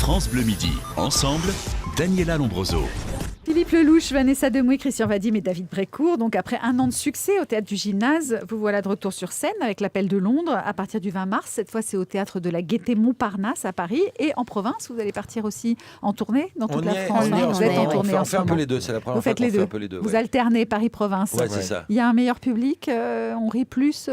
France Bleu Midi. Ensemble, Daniela Lombroso. Philippe Lelouch, Vanessa Demouy, Christian Vadim et David Brécourt. Donc après un an de succès au Théâtre du Gymnase, vous voilà de retour sur scène avec l'Appel de Londres à partir du 20 mars. Cette fois, c'est au Théâtre de la Gaîté Montparnasse à Paris. Et en province, vous allez partir aussi en tournée dans toute la France. Vous êtes en tournée on fait un peu les deux, c'est la première fois qu'on fait un peu les deux. Vous alternez Paris-Province. Ouais, c'est ça. Il y a un meilleur public, on rit plus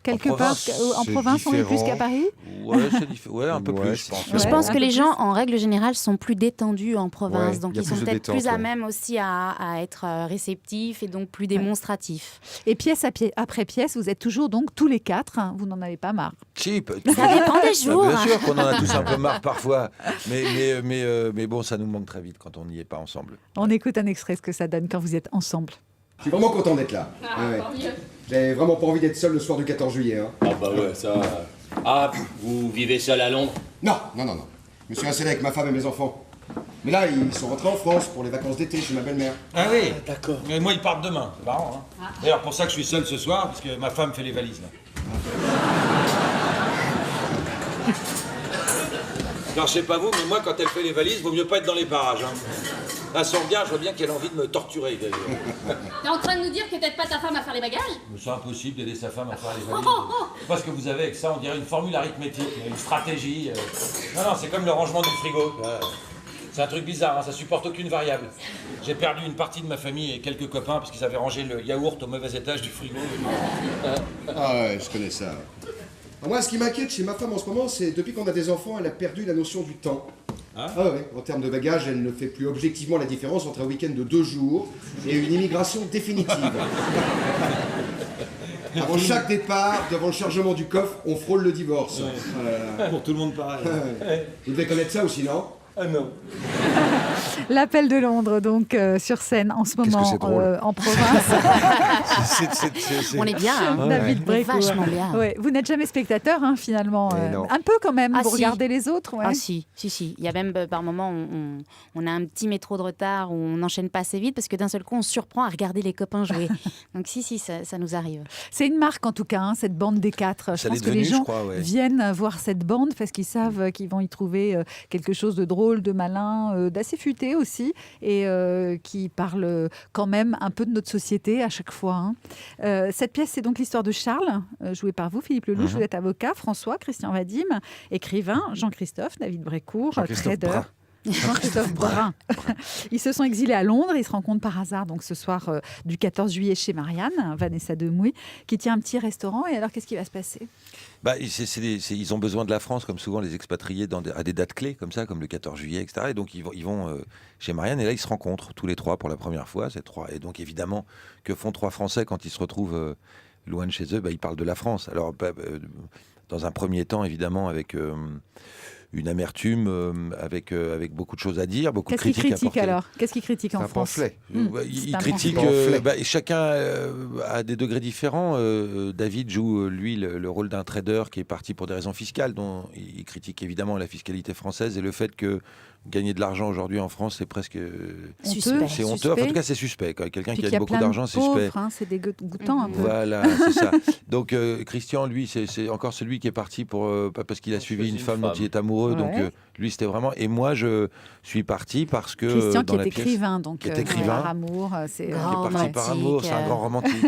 quelque part en province, on rit plus qu'à Paris. Ouais, un peu plus, je pense. Je pense que les gens, en règle générale, sont plus détendus en province. Ouais, donc, ils sont peut-être plus à même aussi à être réceptifs et donc plus démonstratifs. Et pièce après pièce, vous êtes toujours donc tous les quatre. Hein, vous n'en avez pas marre. Si, ça dépend des jours. Bien sûr qu'on en a tous un peu marre parfois. Mais bon, ça nous manque très vite quand on n'y est pas ensemble. On écoute un extrait, ce que ça donne quand vous êtes ensemble. Je suis vraiment content d'être là. J'avais vraiment pas envie d'être seul le soir du 14 juillet. Hein. Ah bah ouais, ça... Ah, vous vivez seul à Londres? Non. Je me suis installé avec ma femme et mes enfants. Mais là, ils sont rentrés en France pour les vacances d'été chez ma belle-mère. Ah oui, d'accord. Mais moi, ils partent demain, c'est marrant. Hein. D'ailleurs, pour ça que je suis seul ce soir, parce que ma femme fait les valises. Là. Non, je sais pas vous, mais moi, quand elle fait les valises, vaut mieux pas être dans les parages. Hein. Là, son regard, je vois bien qu'elle a envie de me torturer. T'es en train de nous dire que t'aides pas ta femme à faire les bagages? C'est impossible d'aider sa femme à faire les valises. Parce que vous avez avec ça, on dirait une formule arithmétique, une stratégie. Non, c'est comme le rangement du frigo. C'est un truc bizarre, hein, ça supporte aucune variable. J'ai perdu une partie de ma famille et quelques copains parce qu'ils avaient rangé le yaourt au mauvais étage du frigo. Ah ouais, je connais ça. Moi, ce qui m'inquiète chez ma femme en ce moment, c'est depuis qu'on a des enfants, elle a perdu la notion du temps. Ah ouais, en termes de bagages, elle ne fait plus objectivement la différence entre un week-end de 2 jours et une immigration définitive. Avant chaque départ, devant le chargement du coffre, on frôle le divorce. Pour tout le monde pareil. Vous devez connaître ça aussi, non? Ah non. L'Appel de Londres, donc sur scène en ce moment en province. On est bien, hein. David Brécourt. Vachement bien. Ouais. Vous n'êtes jamais spectateur, hein, finalement. Un peu quand même, vous regardez les autres. Ouais. Ah si. Il y a même par moments, on a un petit métro de retard où on n'enchaîne pas assez vite parce que d'un seul coup, on se surprend à regarder les copains jouer. Donc ça nous arrive. C'est une marque en tout cas, hein, cette bande des quatre. Je pense que les gens viennent voir cette bande parce qu'ils savent qu'ils vont y trouver quelque chose de drôle, de malin, d'assez futé aussi, et qui parle quand même un peu de notre société à chaque fois. Hein. Cette pièce, c'est donc l'histoire de Charles, joué par vous, Philippe Lelouch. Vous êtes avocat, François, Christian Vadim, écrivain, Jean-Christophe, David Brécourt, trader. Jean-Christophe Brun. Ils se sont exilés à Londres. Ils se rencontrent par hasard donc ce soir du 14 juillet chez Marianne, Vanessa Demouy, qui tient un petit restaurant. Et alors, qu'est-ce qui va se passer? Ils ont besoin de la France, comme souvent les expatriés à des dates clés, comme ça, comme le 14 juillet, etc. Et donc, ils vont chez Marianne. Et là, ils se rencontrent tous les trois pour la première fois. Et donc, évidemment, que font trois Français quand ils se retrouvent loin de chez eux? Ils parlent de la France. Alors, dans un premier temps, évidemment, avec... une amertume, avec beaucoup de choses à dire, beaucoup de critiques à porter. Qu'est-ce qu'ils critiquent en France? Ils critiquent... chacun a des degrés différents. David joue, lui, le rôle d'un trader qui est parti pour des raisons fiscales, dont il critique évidemment la fiscalité française et le fait que gagner de l'argent aujourd'hui en France, c'est presque... C'est honteux. Enfin, en tout cas, c'est suspect. Quelqu'un qui gagne beaucoup d'argent, c'est suspect. C'est dégoûtant un peu. Voilà, c'est ça. Donc, Christian, lui, c'est encore celui qui est parti parce qu'il a suivi une femme dont il est amoureux. Donc, lui, c'était vraiment... Et moi, je suis parti parce que... Christian, qui est écrivain, donc... Qui est écrivain. Par amour, c'est... Qui est parti par amour, c'est un grand romantique.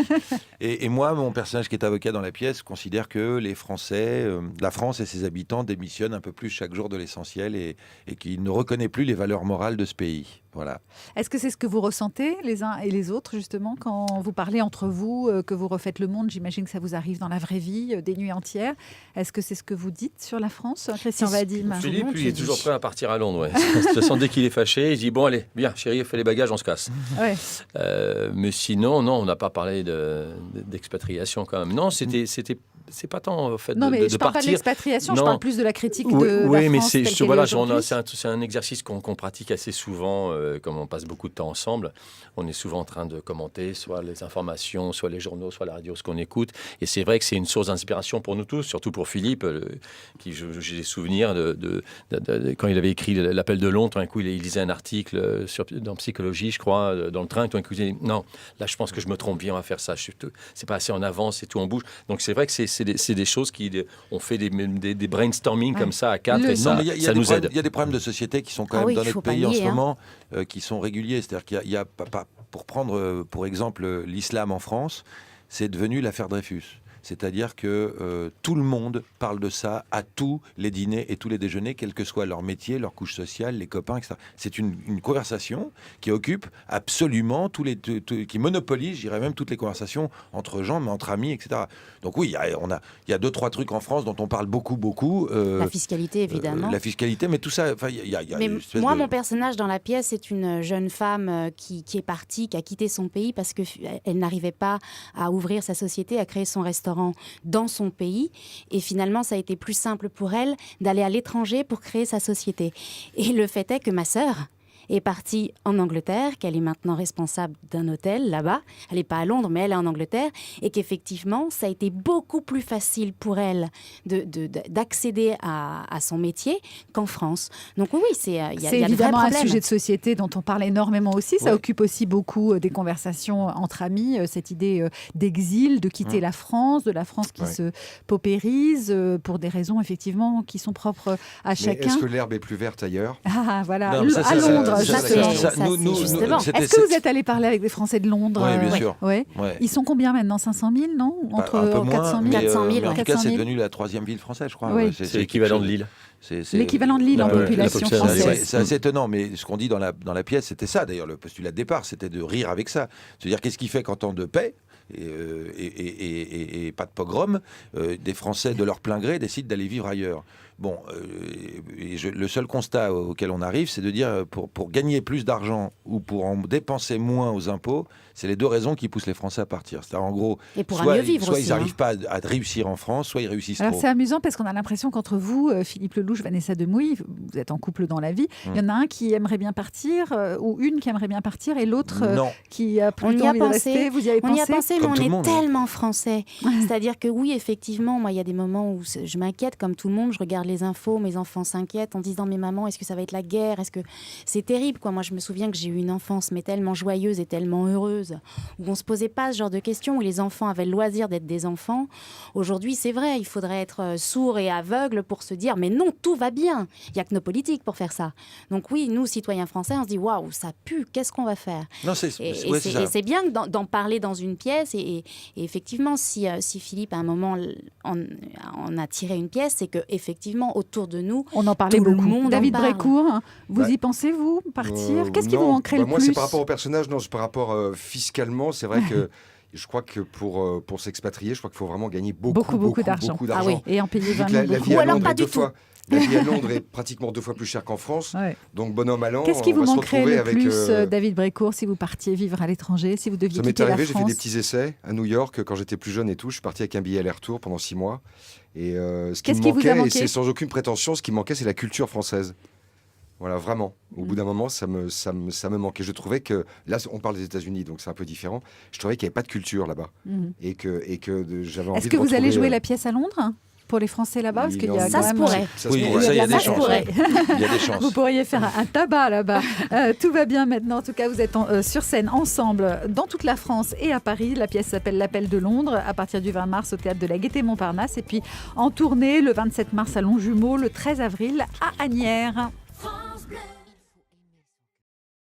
Et moi, mon personnage qui est avocat dans la pièce, considère que les Français, la France et ses habitants démissionnent un peu plus chaque jour de l'essentiel et qu'ils ne reconnaît plus les valeurs morales de ce pays. Voilà. Est-ce que c'est ce que vous ressentez les uns et les autres, justement, quand vous parlez entre vous, que vous refaites le monde? J'imagine que ça vous arrive dans la vraie vie, des nuits entières. Est-ce que c'est ce que vous dites sur la France, Christian Vadim? Philippe, lui, il est toujours prêt à partir à Londres. Ouais. De toute façon, dès qu'il est fâché, il dit « Bon, allez, bien, chérie, fais les bagages, on se casse. » Mais sinon, non, on n'a pas parlé d'expatriation quand même. Non, c'est pas tant au fait de partir. Non, mais je parle pas de l'expatriation, je parle plus de la critique de la France. Oui, mais c'est un exercice qu'on pratique assez souvent, comme on passe beaucoup de temps ensemble. On est souvent en train de commenter soit les informations, soit les journaux, soit la radio, ce qu'on écoute. Et c'est vrai que c'est une source d'inspiration pour nous tous, surtout pour Philippe, qui j'ai des souvenirs de quand il avait écrit l'Appel de Londres. Tout d'un coup, il lisait un article dans Psychologie, je crois, dans le train. Tout d'un coup, il disait « Non, là, je pense que je me trompe bien, on va faire ça. C'est pas assez en avance, c'est tout en bouge. » Donc c'est vrai que c'est c'est des choses on fait des brainstorming comme ça à 4 et ça nous aide. Il y a des problèmes de société qui sont quand même dans notre pays en ce moment, qui sont réguliers. C'est-à-dire qu'il y a pour prendre pour exemple l'islam en France, c'est devenu l'affaire Dreyfus. C'est-à-dire que tout le monde parle de ça à tous les dîners et tous les déjeuners, quel que soit leur métier, leur couche sociale, les copains, etc. C'est une conversation qui occupe absolument qui monopolise, je dirais même, toutes les conversations entre gens, mais entre amis, etc. Donc oui, il y a 2-3 trucs en France dont on parle beaucoup. La fiscalité, évidemment. La fiscalité, mais tout ça... Mais moi, mon personnage dans la pièce, c'est une jeune femme qui est partie, qui a quitté son pays parce qu'elle n'arrivait pas à ouvrir sa société, à créer son restaurant dans son pays, et finalement ça a été plus simple pour elle d'aller à l'étranger pour créer sa société. Et le fait est que ma sœur est partie en Angleterre, qu'elle est maintenant responsable d'un hôtel là-bas. Elle n'est pas à Londres, mais elle est en Angleterre, et qu'effectivement, ça a été beaucoup plus facile pour elle d'accéder à son métier qu'en France. Donc oui, il y a évidemment un sujet de société dont on parle énormément aussi. Ça occupe aussi beaucoup des conversations entre amis, cette idée d'exil, de quitter la France, de la France qui se paupérise pour des raisons effectivement qui sont propres à chacun. Est-ce que l'herbe est plus verte ailleurs ? Ah voilà, non, à Londres. Justement. Est-ce que vous êtes allé parler avec des Français de Londres ? Oui, bien sûr. Ouais. Ils sont combien maintenant ? 500 000, non ? Entre un peu moins, 400 000, 400 000. En tout cas, c'est devenu la 3e ville française, je crois. Oui. C'est l'équivalent de Lille. C'est l'équivalent de Lille en population française. C'est assez étonnant, mais ce qu'on dit dans la pièce, c'était ça, d'ailleurs, le postulat de départ, c'était de rire avec ça. C'est-à-dire, qu'est-ce qui fait qu'en temps de paix, et pas de pogrom, des Français de leur plein gré décident d'aller vivre ailleurs. Bon, le seul constat auquel on arrive, c'est de dire pour gagner plus d'argent ou pour en dépenser moins aux impôts, c'est les 2 raisons qui poussent les Français à partir. C'est-à-dire, en gros, soit ils n'arrivent pas à réussir en France, soit ils réussissent trop. C'est amusant parce qu'on a l'impression qu'entre vous, Philippe Lelouch, Vanessa Demouy, vous êtes en couple dans la vie, il y en a un qui aimerait bien partir ou une qui aimerait bien partir et l'autre qui a plutôt envie de rester. Vous y avez pensé ? On y a pensé, mais on est tellement français. C'est-à-dire que oui, effectivement, moi, il y a des moments où je m'inquiète comme tout le monde, je regarde les infos, mes enfants s'inquiètent en disant mais maman, est-ce que ça va être la guerre ? Est-ce que c'est terrible quoi ? Moi je me souviens que j'ai eu une enfance mais tellement joyeuse et tellement heureuse où on se posait pas ce genre de questions, où les enfants avaient le loisir d'être des enfants. Aujourd'hui c'est vrai, il faudrait être sourd et aveugle pour se dire mais non, tout va bien. Il y a que nos politiques pour faire ça. Donc oui, nous citoyens français, on se dit waouh, ça pue, qu'est-ce qu'on va faire ? Non, et c'est bien d'en parler dans une pièce et effectivement si Philippe à un moment on a tiré une pièce, c'est que effectivement autour de nous, on en parlait beaucoup. David Brécourt, vous y pensez, vous, partir ? Qu'est-ce qui vous manquerait le plus ? Moi, c'est par rapport au personnage, non, c'est par rapport fiscalement. C'est vrai que je crois que pour s'expatrier, je crois qu'il faut vraiment gagner beaucoup d'argent. Ah oui, et en payer 20 000 ou alors pas du tout. La vie à Londres est pratiquement 2 fois plus chère qu'en France. Donc, bonhomme allant, qu'est-ce qui vous manquerait le plus, David Brécourt, si vous partiez vivre à l'étranger, si vous deviez quitter la France ? Ça m'est arrivé, j'ai fait des petits essais à New York quand j'étais plus jeune et tout. Je suis parti avec un billet aller-retour pendant 6 mois. Et ce qui me manquait, et c'est sans aucune prétention, ce qui me manquait, c'est la culture française. Voilà, vraiment. Au bout d'un moment, ça me manquait. Je trouvais que, là, on parle des États-Unis, donc c'est un peu différent. Je trouvais qu'il n'y avait pas de culture là-bas. Et que j'avais envie de retrouver... Est-ce que vous allez jouer la pièce à Londres ? Pour les Français là-bas, parce qu'il y a ça se pourrait. Il y a des chances. Il y a des chances. Vous pourriez faire un tabac là-bas. Tout va bien maintenant. En tout cas, vous êtes sur scène ensemble dans toute la France et à Paris. La pièce s'appelle L'Appel de Londres, à partir du 20 mars au Théâtre de la Gaîté-Montparnasse. Et puis en tournée le 27 mars à Longjumeau, le 13 avril à Asnières. France Bleu.